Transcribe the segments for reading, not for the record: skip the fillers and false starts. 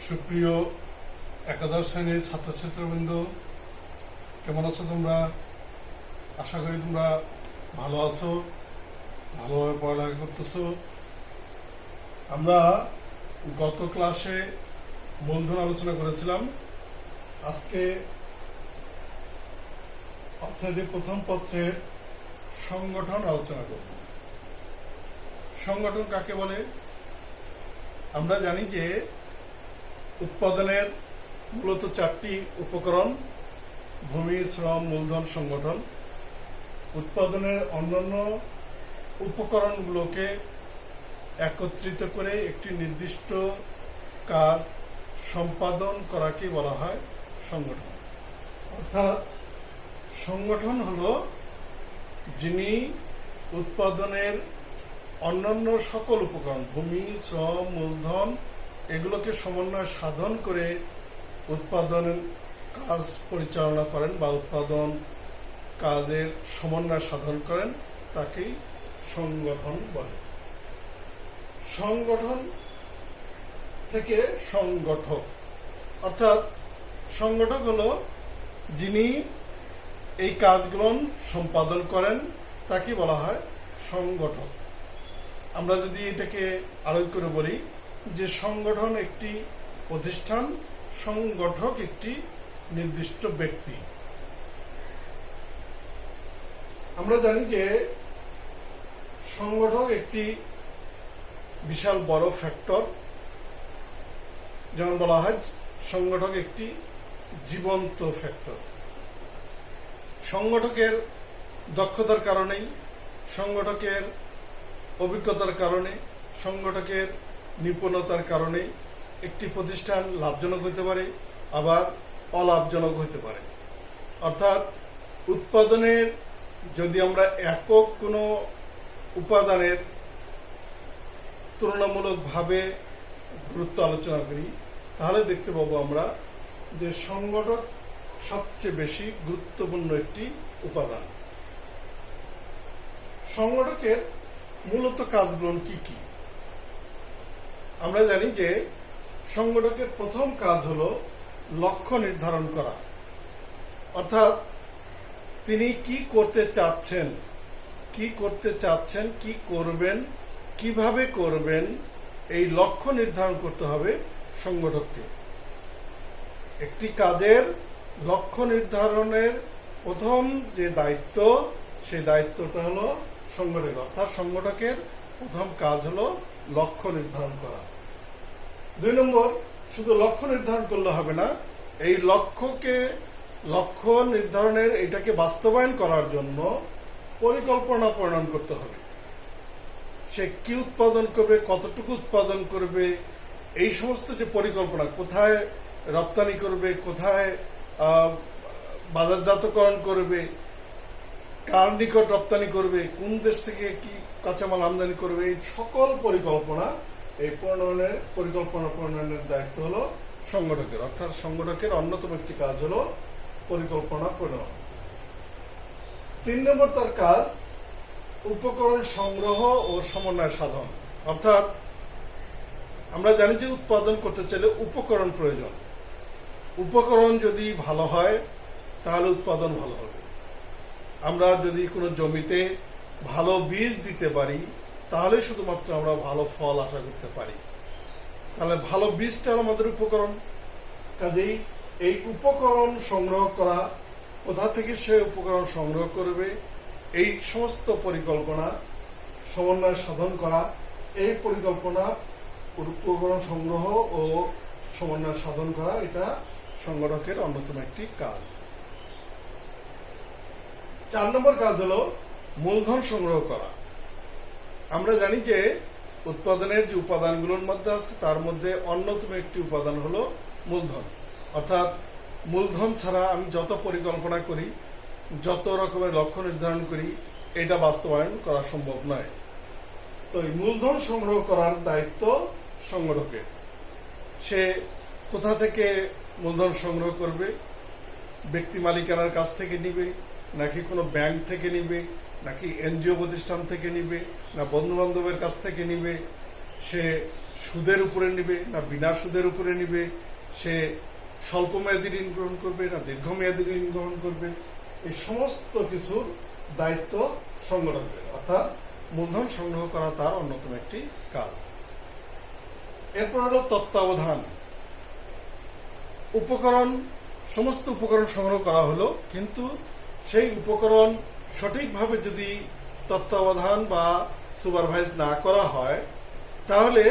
সুপ্রিয় একাদশ শ্রেণীর ছাত্রছাত্রীবৃন্দ, কেমন আছো তোমরা? আশা করি তোমরা ভালো আছো, ভালোভাবে পড়ালেখা করতেছো। আমরা গত ক্লাসে মূলধন আলোচনা করেছিলাম। আজকে অর্থনীতি প্রথম পত্রের সংগঠন আলোচনা করব। সংগঠন কাকে বলে? আমরা জানি যে উৎপাদনের মূলত চারটি উপকরণ: ভূমি, শ্রম, মূলধন, সংগঠন। উৎপাদনের অন্যান্য উপকরণগুলোকে একত্রিত করে একটি নির্দিষ্ট কাজ সম্পাদন করাকে বলা হয় সংগঠন। অর্থাৎ সংগঠন হলো যিনি উৎপাদনের অন্যান্য সকল উপকরণ, ভূমি, শ্রম, মূলধন, এগুলোকে সমন্বয় সাধন করে উৎপাদন কাজ পরিচালনা করেন বা উৎপাদন কাজের সমন্বয় সাধন করেন, তাকেই সংগঠন বলে। সংগঠন থেকে সংগঠক, অর্থাৎ সংগঠক হলো যিনি এই কাজগুলো সম্পাদন করেন, তাকে বলা হয় সংগঠক। আমরা যদি এটাকে আরো করে বলি যে সংগঠন একটি প্রতিষ্ঠান, সংগঠক একটি নির্দিষ্ট ব্যক্তি। আমরা জানি যে সংগঠক একটি বিশাল বড় ফ্যাক্টর, যেমন বলা হয় সংগঠক একটি জীবন্ত ফ্যাক্টর। সংগঠকের দক্ষতার কারণেই, সংগঠকের অভিজ্ঞতার কারণে, সংগঠকের নিপুণতার কারণে একটি প্রতিষ্ঠান লাভজনক হতে পারে, আবার অলাভজনক হতে পারে। অর্থাৎ উৎপাদনের যদি আমরা একক কোনো উপাদানের তুলনামূলকভাবে গুরুত্ব আলোচনা করি, তাহলে দেখতে পাবো আমরা যে সংগঠক সবচেয়ে বেশি গুরুত্বপূর্ণ একটি উপাদান। সংগঠকের মূলত কাজগুলো কি কি? আমরা জানি যে সংগঠকের প্রথম কাজ হলো লক্ষ্য নির্ধারণ করা। অর্থাৎ তিনি কি করতে চাচ্ছেন, কি করবেন, কিভাবে করবেন, এই লক্ষ্য নির্ধারণ করতে হবে সংগঠককে। একটি কাজের লক্ষ্য নির্ধারণের প্রথম যে দায়িত্ব, সেই দায়িত্বটা হলো সংগঠক। অর্থাৎ সংগঠকের প্রথম কাজ হলো লক্ষ্য নির্ধারণ করা। 2 নম্বর, শুধু লক্ষ্য নির্ধারণ করলে হবে না, এই লক্ষ্য নির্ধারণের এটাকে বাস্তবায়ন করার জন্য পরিকল্পনা প্রণয়ন করতে হবে। সে কি উৎপাদন করবে, কতটুকু উৎপাদন করবে, এই সমস্ত যে পরিকল্পনা, কোথায় রপ্তানি করবে, কোথায় বাজারজাতকরণ করবে, কার নিকট রপ্তানি করবে, কোন দেশ থেকে কি কাঁচামাল আমদানি করবে, এই সকল পরিকল্পনা, এই পরিকল্পনা প্রণয়নের দায়িত্ব হলো সংগঠকের। অর্থাৎ সংগঠকের অন্যতম একটি কাজ হলো পরিকল্পনা প্রণয়ন। 3 নম্বর তার কাজ উপকরণ সংগ্রহ ও সমন্বয় সাধন। অর্থাৎ আমরা জানি যে উৎপাদন করতে চাইলে উপকরণ প্রয়োজন। উপকরণ যদি ভালো হয় তাহলে উৎপাদন ভালো হবে। আমরা যদি কোনো জমিতে ভালো বীজ দিতে পারি, তাহলে শুধুমাত্র আমরা ভালো ফল আশা করতে পারি। তাহলে ভালো বীজটা আমাদের উপকরণ। কাজেই এই উপকরণ সংগ্রহ করা, কোথা থেকে সে উপকরণ সংগ্রহ করবে, এই সমস্ত পরিকল্পনা সমন্বয় সাধন করা, এই পরিকল্পনা, উপকরণ সংগ্রহ ও সমন্বয় সাধন করা, এটা সংগঠকের অন্যতম একটি কাজ। 4 নম্বর কাজ হলো মূলধন সংগ্রহ করা। আমরা জানি যে উৎপাদনের যে উপাদানগুলোর মধ্যে আছে, তার মধ্যে অন্যতম একটি উপাদান হলো মূলধন। অর্থাৎ মূলধন ছাড়া আমি যত পরিকল্পনা করি, যত রকমের লক্ষ্য নির্ধারণ করি, এটা বাস্তবায়ন করা সম্ভব নয়। তো এই মূলধন সংগ্রহ করার দায়িত্ব সংগঠকের। সে কোথা থেকে মূলধন সংগ্রহ করবে? ব্যক্তি মালিকানার কাছ থেকে নিবে, নাকি কোনো ব্যাংক থেকে নিবে, নাকি এনজিও প্রতিষ্ঠান থেকে নিবে, না বন্ধু বান্ধবের কাছ থেকে নিবে? সে সুদের উপরে নিবে না বিনা সুদের উপরে নিবে, সে স্বল্প মেয়াদী ঋণ গ্রহণ করবে না দীর্ঘমেয়াদী ঋণ গ্রহণ করবে, এই সমস্ত কিছুর দায়িত্ব সংগঠনের, অর্থাৎ মূলধন সংগ্রহ করা তার অন্যতম একটি কাজ। এরপর হলো তত্ত্বাবধান। উপকরণ, সমস্ত উপকরণ সংগ্রহ করা হলো, কিন্তু সেই উপকরণ সঠিকভাবে যদি তত্ত্বাবধান বা সুপারভাইজ না করা হয়, তাহলে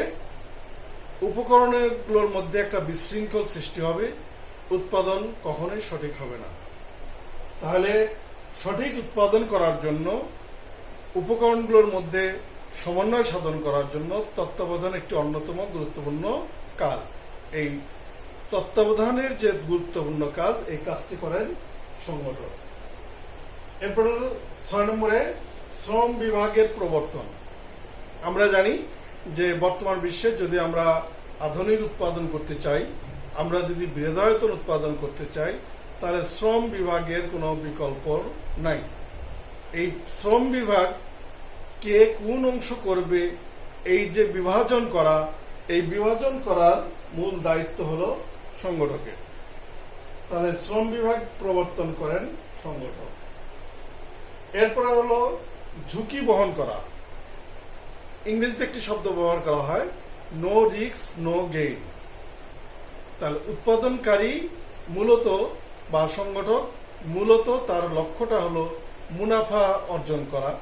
উপকরণগুলোর মধ্যে একটা বিশৃঙ্খল সৃষ্টি হবে, উৎপাদন কখনোই সঠিক হবে না। তাহলে সঠিক উৎপাদন করার জন্য উপকরণগুলোর মধ্যে সমন্বয় সাধন করার জন্য তত্ত্বাবধান একটি অন্যতম গুরুত্বপূর্ণ কাজ। এই তত্ত্বাবধানের যে গুরুত্বপূর্ণ কাজ, এই কাজটি করেন সংগঠক। এরপর 6 নম্বরে শ্রম বিভাগের প্রবর্তন। আমরা জানি যে বর্তমান বিশ্বে যদি আমরা আধুনিক উৎপাদন করতে চাই, আমরা যদি বৃহদায়তন উৎপাদন করতে চাই, তাহলে শ্রম বিভাগের কোনো বিকল্প নাই। এই শ্রম বিভাগ কে কোন অংশ করবে, এই যে বিভাজন করা, এই বিভাজন করার মূল দায়িত্ব হলো সংগঠকের। তাহলে শ্রম বিভাগ প্রবর্তন করেন সংগঠক। এরপরে হলো ঝুঁকি বহন করা। ইংরেজিতে একটি শব্দ ব্যবহার করা হয়, নো রিস্ক নো গেইন। তাহলে উৎপাদনকারী মূলত বা সংগঠক মূলত তার লক্ষ্যটা হলো মুনাফা অর্জন করা।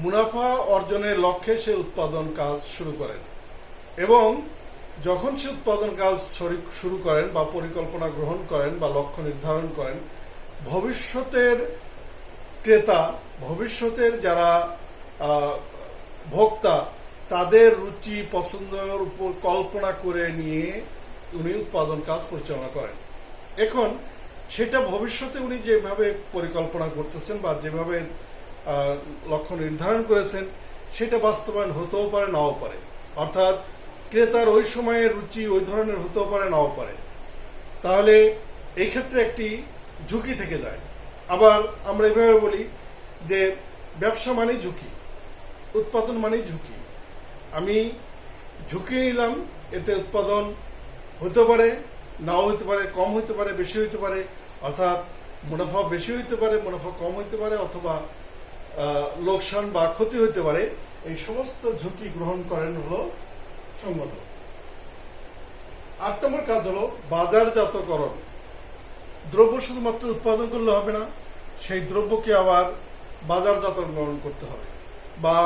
মুনাফা অর্জনের লক্ষ্যে সে উৎপাদন কাজ শুরু করেন, এবং যখন সে উৎপাদন কাজ শুরু করেন বা পরিকল্পনা গ্রহণ করেন বা লক্ষ্য নির্ধারণ করেন, ভবিষ্যতের ক্রেতা, ভবিষ্যতের যারা ভোক্তা, তাদের রুচি পছন্দের উপর কল্পনা করে নিয়ে উনি উৎপাদন কাজ পরিচালনা করেন। এখন সেটা ভবিষ্যতে উনি যেভাবে পরিকল্পনা করতেছেন বা যেভাবে লক্ষ্য নির্ধারণ করেছেন, সেটা বাস্তবায়ন হতেও পারে নাও পারে। অর্থাৎ ক্রেতার ওই সময়ের রুচি ওই ধরনের হতেও পারে নাও পারে। তাহলে এই ক্ষেত্রে একটি ঝুঁকি থেকে যায়। আবার আমরা এভাবে বলি যে ব্যবসা মানেই ঝুঁকি, উৎপাদন মানেই ঝুঁকি। আমি ঝুঁকি নিলাম, এতে উৎপাদন হতে পারে নাও হতে পারে, কম হতে পারে বেশি হতে পারে, অর্থাৎ মুনাফা বেশি হতে পারে মুনাফা কম হতে পারে, অথবা লোকসান বা ক্ষতি হতে পারে। এই সমস্ত ঝুঁকি গ্রহণ করেন হলো সংগঠক। 8 নম্বর কাজ হলো বাজারজাতকরণ। দ্রব্য শুধুমাত্র উৎপাদন করলে হবে না, সেই দ্রব্যকে আবার বাজারজাতকরণ করতে হবে বা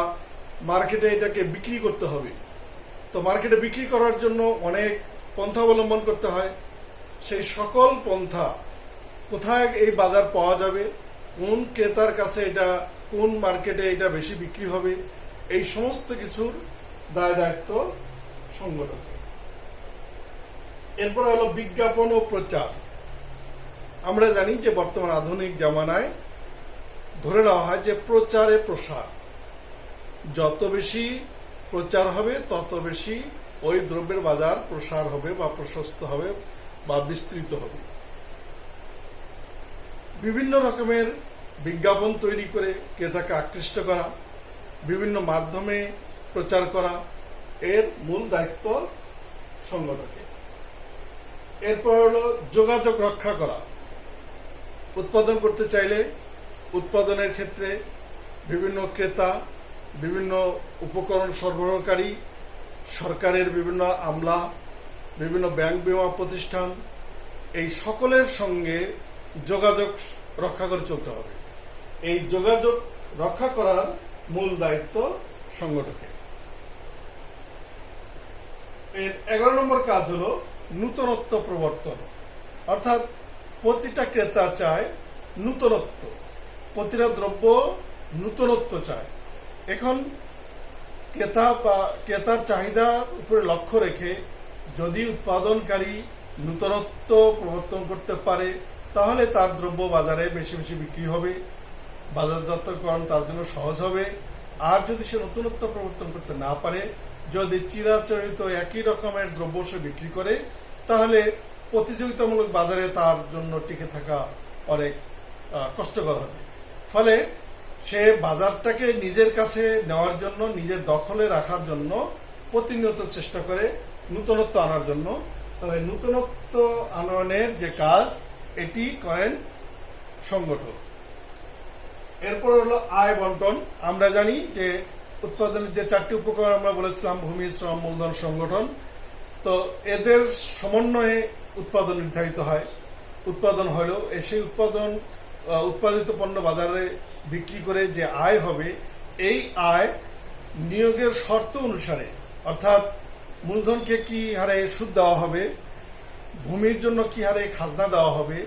মার্কেটে এটাকে বিক্রি করতে হবে। তো মার্কেটে বিক্রি করার জন্য অনেক পন্থা অবলম্বন করতে হয়। সেই সকল পন্থা, কোথায় এই বাজার পাওয়া যাবে, কোন ক্রেতার কাছে এটা, কোন মার্কেটে এটা বেশি বিক্রি হবে, এই সমস্ত কিছুর দায় দায়িত্ব সংগঠকের। এরপরে হলো বিজ্ঞাপন ও প্রচার। আমরা জানি যে বর্তমান আধুনিক জামানায় ধরে নেওয়া হয় যে প্রচারে প্রসার, যত বেশি প্রচার হবে তত বেশি ওই দ্রব্যের বাজার প্রসার হবে বা প্রশস্ত হবে বা বিস্তৃত হবে। বিভিন্ন রকমের বিজ্ঞাপন তৈরি করে ক্রেতাকে আকৃষ্ট করা, বিভিন্ন মাধ্যমে প্রচার করা, এর মূল দায়িত্ব সংগঠকের। এরপর হলো যোগাযোগ রক্ষা করা। উৎপাদন করতে চাইলে উৎপাদনের ক্ষেত্রে বিভিন্ন ক্রেতা, বিভিন্ন উপকরণ সরবরাহকারী, সরকারের বিভিন্ন আমলা, বিভিন্ন ব্যাংক বিমা প্রতিষ্ঠান, এই সকলের সঙ্গে যোগাযোগ রক্ষা করে চলতে হবে। এই যোগাযোগ রক্ষা করার মূল দায়িত্ব সংগঠকের। এর 11 নম্বর কাজ হলো নূতনত্ব প্রবর্তন। অর্থাৎ প্রতিটা ক্রেতা চায় নূতনত্ব, প্রতিটা দ্রব্য নূতনত্ব চায়। এখন ক্রেতা বা ক্রেতার চাহিদার উপরে লক্ষ্য রেখে যদি উৎপাদনকারী নূতনত্ব প্রবর্তন করতে পারে, তাহলে তার দ্রব্য বাজারে বেশি বেশি বিক্রি হবে, বাজারজাতকরণ তার জন্য সহজ হবে। আর যদি সে নতুনত্ব প্রবর্তন করতে না পারে, যদি চিরাচরিত একই রকমের দ্রব্য সে বিক্রি করে, তাহলে প্রতিযোগিতামূলক বাজারে তার জন্য টিকে থাকা অনেক কষ্টকর হবে। ফলে সে বাজারটাকে নিজের কাছে নেওয়ার জন্য, নিজের দখলে রাখার জন্য প্রতিনিয়ত চেষ্টা করে নূতনত্ব আনার জন্য। তবে নূতনত্ব আনয়নের যে কাজ এটি করেন সংগঠক। এরপর হলো আয় বন্টন। আমরা জানি যে উৎপাদনের যে 4টি উপকরণ আমরা বলেছিলাম, ভূমি, শ্রম, মূলধন, সংগঠন, তো এদের সমন্বয়ে উৎপাদন নির্ধারিত হয়। উৎপাদন হলেও সেই উৎপাদিত পণ্য বাজারে বিক্রি করে যে আয় হবে, এই আয় নিয়োগের শর্ত অনুসারে, অর্থাৎ মূলধনকে কি হারে সুদ দেওয়া হবে, ভূমির জন্য কি হারে খাজনা দেওয়া হবে,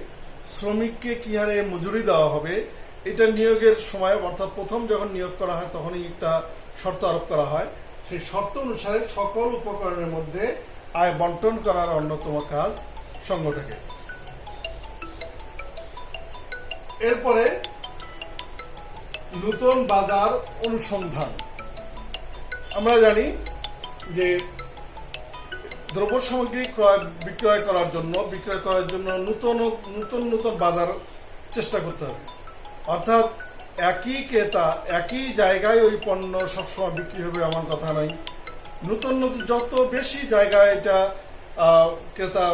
শ্রমিককে কি হারে মজুরি দেওয়া হবে, এটা নিয়োগের সময় অর্থাৎ প্রথম যখন নিয়োগ করা হয় তখনই একটা শর্ত আরোপ করা হয়। সেই শর্ত অনুসারে সকল উপকরণের মধ্যে আয় বন্টন করার অন্যতম কাজ সংগঠকের। এরপরে নূতন বাজার অনুসন্ধান। আমরা জানি যে দ্রব্য সামগ্রী বিক্রয় করার জন্য নূতন বাজার চেষ্টা করতে হবে। অর্থাৎ একই ক্রেতা একই জায়গায় ওই পণ্য সবসময় বিক্রি হবে এমন কথা নয়। নতুন যত বেশি জায়গায় এটা ক্রেতা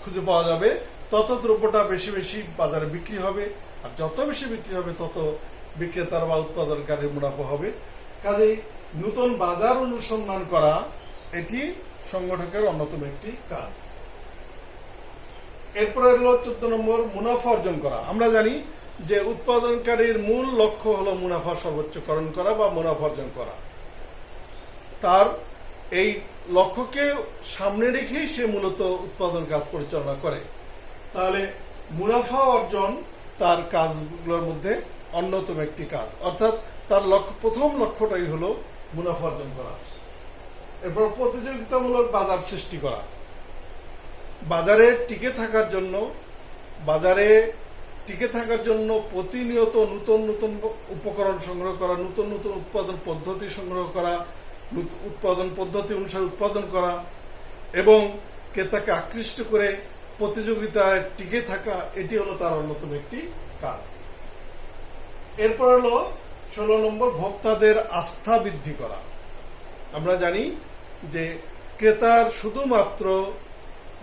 খুঁজে পাওয়া যাবে, তত দ্রব্যটা বেশি বেশি বাজারে বিক্রি হবে, আর যত বেশি বিক্রি হবে তত বিক্রেতার বা উৎপাদনকারীর মুনাফা হবে। কাজেই নতুন বাজার অনুসন্ধান করা এটি সংগঠকের অন্যতম একটি কাজ। এরপরে হলো 14 নম্বর, মুনাফা অর্জন করা। আমরা জানি যে উৎপাদনকারীর মূল লক্ষ্য হলো মুনাফা সর্বোচ্চকরণ করা বা মুনাফা অর্জন করা। তার এই লক্ষ্যকে সামনে রেখেই সে মূলত উৎপাদন কাজ পরিচালনা করে। তাহলে মুনাফা অর্জন তার কাজগুলোর মধ্যে অন্যতম একটি কাজ, অর্থাৎ তার প্রথম লক্ষ্যটাই হলো মুনাফা অর্জন করা। এরপর প্রতিযোগিতামূলক বাজার সৃষ্টি করা। বাজারে টিকে থাকার জন্য প্রতিনিয়ত নতুন উপকরণ সংগ্রহ করা, নতুন উৎপাদন পদ্ধতি সংগ্রহ করা, উৎপাদন পদ্ধতি অনুসারে উৎপাদন করা এবং ক্রেতাকে আকৃষ্ট করে প্রতিযোগিতায় টিকে থাকা, এটি হলো তার অন্যতম একটি কাজ। এরপর হলো 16 নম্বর, ভোক্তাদের আস্থা বৃদ্ধি করা। আমরা জানি যে ক্রেতার শুধুমাত্র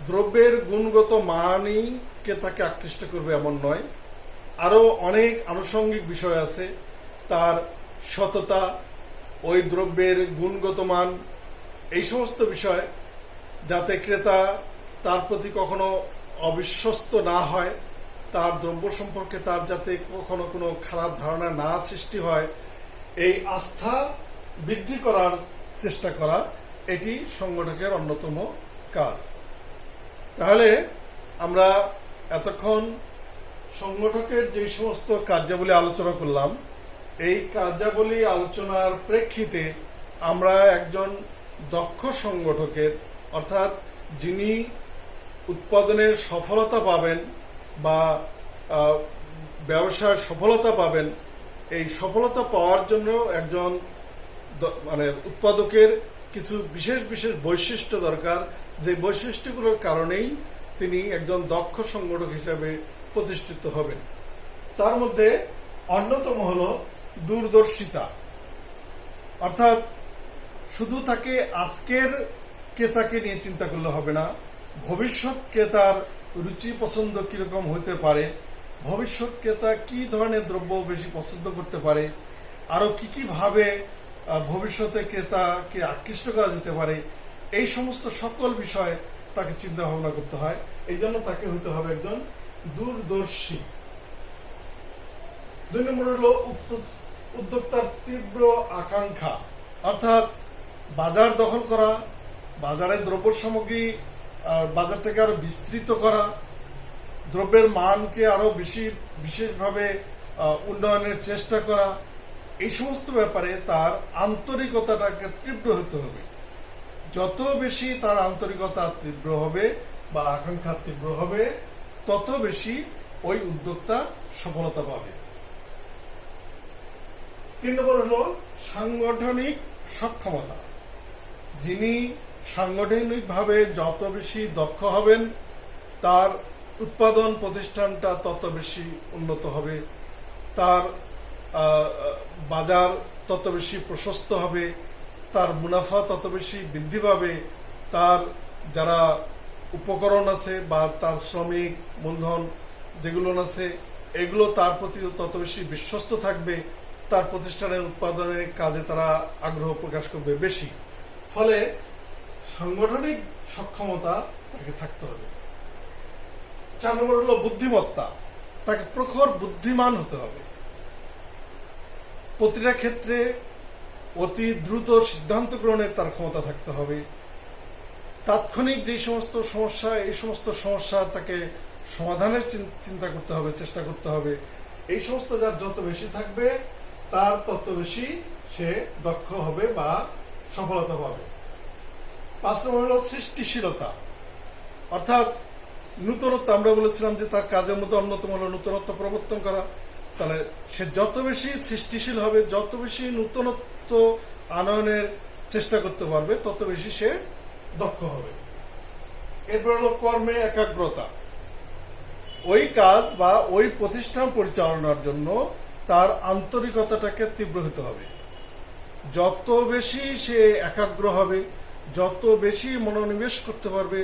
দ্রব্যের গুণগত মানই ক্রেতাকে আকৃষ্ট করবে এমন নয়, আরো অনেক আনুষঙ্গিক বিষয় আছে। তার সততা, ওই দ্রব্যের গুণগত মান, এই সমস্ত বিষয় যাতে ক্রেতা তার প্রতি কখনো অবিশ্বস্ত না হয়, তার দ্রব্য সম্পর্কে তার যাতে কখনো কোনো খারাপ ধারণা না সৃষ্টি হয়, এই আস্থা বৃদ্ধি করার চেষ্টা করা, এটি সংগঠকের অন্যতম কাজ। তাহলে আমরা এতক্ষণ সংগঠকের যে সমস্ত কার্যাবলী আলোচনা করলাম, এই কার্যাবলী আলোচনার প্রেক্ষিতে আমরা একজন দক্ষ সংগঠকের, অর্থাৎ যিনি উৎপাদনের সফলতা পাবেন বা ব্যবসায় সফলতা পাবেন, এই সফলতা পাওয়ার জন্য একজন উৎপাদকের কিছু বিশেষ বৈশিষ্ট্য দরকার, যে বৈশিষ্ট্যগুলোর কারণেই তিনি একজন দক্ষ সংগঠক হিসেবে প্রতিষ্ঠিত হবেন। তার মধ্যে অন্যতম হল দূরদর্শিতা, অর্থাৎ শুধু তাকে আজকের ক্রেতাকে নিয়ে চিন্তা করলে হবে না, ভবিষ্যৎ ক্রেতার রুচি পছন্দ কিরকম হতে পারে, ভবিষ্যৎ ক্রেতা কি ধরনের দ্রব্য বেশি পছন্দ করতে পারে, আরো কি ভাবে ভবিষ্যতে ক্রেতাকে আকৃষ্ট করা যেতে পারে, এই সমস্ত সকল বিষয়ে তাকে চিন্তা ভাবনা করতে হয়। এই জন্য তাকে হতে হবে একজন দূরদর্শী। 2 নম্বর হলো উদ্যোক্তার তীব্র আকাঙ্ক্ষা, অর্থাৎ বাজার দখল করা, বাজারে দ্রব্য সামগ্রী বাজারটাকে আরো বিস্তৃত করা, দ্রব্যের মানকে আরো বিশেষভাবে উন্নয়নের চেষ্টা করা, এই সমস্ত ব্যাপারে তার আন্তরিকতাটাকে তীব্র হতে হবে। যত বেশি তার আন্তরিকতা তীব্র হবে বা আকাঙ্ক্ষা তীব্র হবে, তত বেশি ওই উদ্যোক্তা সফলতা পাবে। 3 নম্বর হলো সাংগঠনিক সক্ষমতা। যিনি সাংগঠনিকভাবে যত বেশি দক্ষ হবেন, তার উৎপাদন প্রতিষ্ঠানটা তত বেশি উন্নত হবে, তার বাজার তত বেশি প্রশস্ত হবে, তার মুনাফা তত বেশি বৃদ্ধি পাবে, তার যারা উপকরণ আছে বা তার শ্রমিক মূলধন যেগুলো আছে এগুলো তার প্রতি তত বেশি বিশ্বস্ত থাকবে, তার প্রতিষ্ঠানের উৎপাদনের কাজে তারা আগ্রহ প্রকাশ করবে বেশি। ফলে সাংগঠনিক সক্ষমতা তাকে থাকতে হবে। 4 নম্বর হলো বুদ্ধিমত্তা, তাকে প্রখর বুদ্ধিমান হতে হবে। প্রতিটা ক্ষেত্রে অতি দ্রুত সিদ্ধান্ত গ্রহণের তার ক্ষমতা থাকতে হবে। তাৎক্ষণিক যে সমস্ত সমস্যা, এই সমস্ত সমস্যা তাকে সমাধানের চিন্তা করতে হবে, চেষ্টা করতে হবে। এই সমস্ত যার যত বেশি থাকবে তার তত বেশি সে দক্ষ হবে বা সফলতা পাবে। 5 নম্বর হলো সৃষ্টিশীলতা, অর্থাৎ নূতনত্ব। আমরা বলেছিলাম যে তার কাজের মধ্যে অন্যতম হলো নূতনত্ব প্রবর্তন করা। তাহলে সে যত বেশি সৃষ্টিশীল হবে, যত বেশি নূতনত্ব আনয়নের চেষ্টা করতে পারবে, তত বেশি সে দক্ষ হবে। এরপর হলো কর্মে একাগ্রতা। ওই কাজ বা ওই প্রতিষ্ঠান পরিচালনার জন্য তার আন্তরিকতাটাকে তীব্র হতে হবে। যত বেশি সে একাগ্র হবে, যত বেশি মনোনিবেশ করতে পারবে,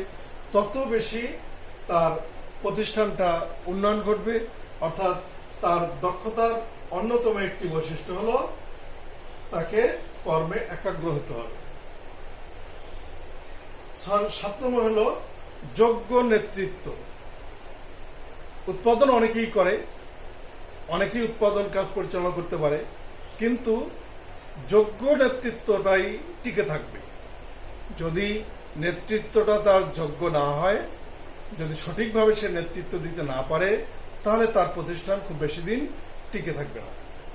তত বেশি তার প্রতিষ্ঠানটা উন্নয়ন ঘটবে। অর্থাৎ তার দক্ষতার অন্যতম একটি বৈশিষ্ট্য হলো তাকে কর্মে একাগ্র হতে হবে। 7 নম্বর হলো যোগ্য নেতৃত্ব। উৎপাদন অনেকেই করে, অনেকেই উৎপাদন কাজ পরিচালনা করতে পারে, কিন্তু যোগ্য নেতৃত্বটাই টিকে থাকবে। যদি নেতৃত্বটা তার যোগ্য না হয়, যদি সঠিকভাবে সে নেতৃত্ব দিতে না পারে, তাহলে তার প্রতিষ্ঠান খুব বেশি দিন টিকে থাকবে না।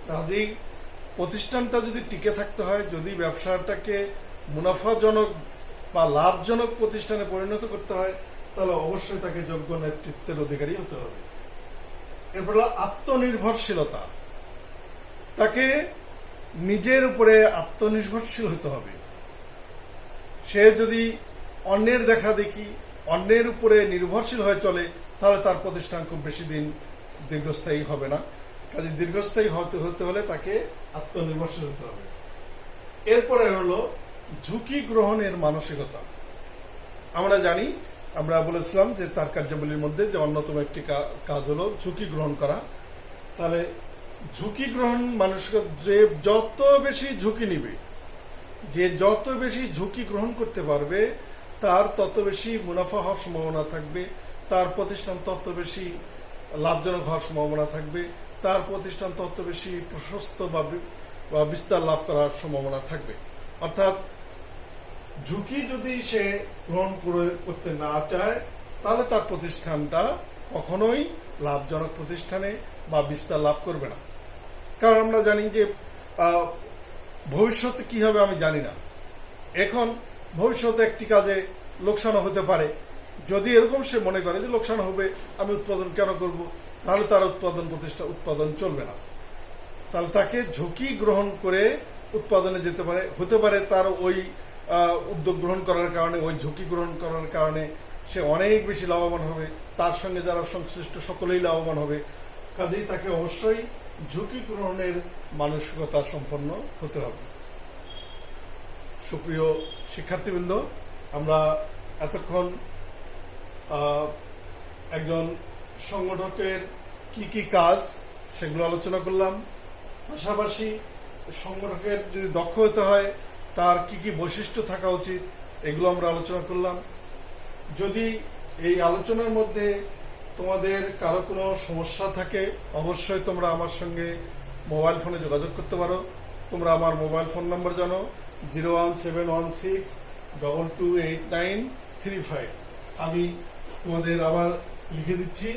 কাজেই প্রতিষ্ঠানটা যদি টিকে থাকতে হয়, যদি ব্যবসাটাকে মুনাফাজনক বা লাভজনক প্রতিষ্ঠানে পরিণত করতে হয়, তাহলে অবশ্যই তাকে যোগ্য নেতৃত্বের অধিকারী হতে হবে। এরপর আত্মনির্ভরশীলতা, তাকে নিজের উপরে আত্মনির্ভরশীল হতে হবে। সে যদি অন্যের দেখা দেখি, অন্যের উপরে নির্ভরশীল হয়ে চলে, তাহলে তার প্রতিষ্ঠান খুব বেশি দিন দীর্ঘস্থায়ী হবে না। কাজে দীর্ঘস্থায়ী হতে হলে তাকে আত্মনির্ভরশীল হতে হবে। এরপরে হলো ঝুঁকি গ্রহণের মানসিকতা। আমরা জানি, আমরা বলেছিলাম যে তার কার্যাবলীর মধ্যে যে অন্যতম একটি কাজ হলো ঝুঁকি গ্রহণ করা। তাহলে ঝুঁকি গ্রহণ মানসিকতা, যে যত বেশি ঝুঁকি নিবে, যে যত বেশি ঝুঁকি গ্রহণ করতে পারবে, তার তত বেশি মুনাফা হওয়ার সম্ভাবনা থাকবে, তার প্রতিষ্ঠান তত বেশি লাভজনক হওয়ার সম্ভাবনা থাকবে, তার প্রতিষ্ঠান তত বেশি প্রশস্ত বা বিস্তার লাভ করার সম্ভাবনা থাকবে। অর্থাৎ ঝুঁকি যদি সে গ্রহণ করতে না চায়, তাহলে তার প্রতিষ্ঠানটা কখনোই লাভজনক প্রতিষ্ঠানে বা বিস্তার লাভ করবে না। কারণ আমরা জানি যে ভবিষ্যতে কি হবে আমি জানি না। এখন ভবিষ্যতে একটি কাজে লোকসানও হতে পারে। যদি এরকম সে মনে করে যে লোকসান হবে, আমি উৎপাদন কেন করব, তাহলে তার উৎপাদন চলবে না। তাহলে তাকে ঝুঁকি গ্রহণ করে উৎপাদনে যেতে পারে, হতে পারে তার ওই উদ্যোগ গ্রহণ করার কারণে, ওই ঝুঁকি গ্রহণ করার কারণে সে অনেক বেশি লাভবান হবে, তার সঙ্গে যারা সংশ্লিষ্ট সকলেই লাভবান হবে। কাজেই তাকে অবশ্যই ঝুঁকি গ্রহণের মানসিকতা সম্পন্ন হতে হবে। সুপ্রিয় শিক্ষার্থীবৃন্দ, আমরা এতক্ষণ একজন সংগঠকের কি কি কাজ সেগুলো আলোচনা করলাম। পাশাপাশি সংগঠকের যদি দক্ষ হতে হয় তার কি কি বৈশিষ্ট্য থাকা উচিত, এগুলো আমরা আলোচনা করলাম। যদি এই আলোচনার মধ্যে তোমাদের কারো কোনো সমস্যা থাকে, অবশ্যই তোমরা আমার সঙ্গে মোবাইল ফোনে যোগাযোগ করতে পারো। তোমরা আমার মোবাইল ফোন নাম্বার জানো, 01716228935। আমি তোমাদের আবার লিখে দিচ্ছি,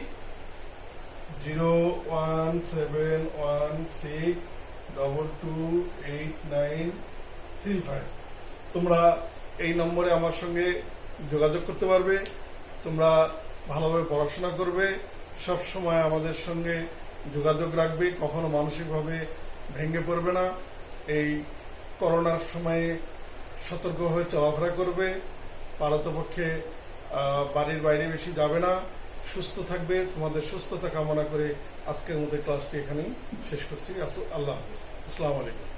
01716228935। তোমরা এই নম্বরে আমার সঙ্গে যোগাযোগ করতে পারবে। তোমরা ভালোভাবে পড়াশোনা করবে, সব সময় আমাদের সঙ্গে যোগাযোগ রাখবে, কখনো মানসিকভাবে ভেঙে পড়বে না। এই করোনার সময়ে সতর্কভাবে চলাফেরা করবে, পারতপক্ষে বাড়ির বাইরে বেশি যাবে না, সুস্থ থাকবে। তোমাদের সুস্থতা কামনা করে আজকের মধ্যে ক্লাসটি এখানেই শেষ করছি। আল্লাহ হাফেজ। আসসালামু আলাইকুম।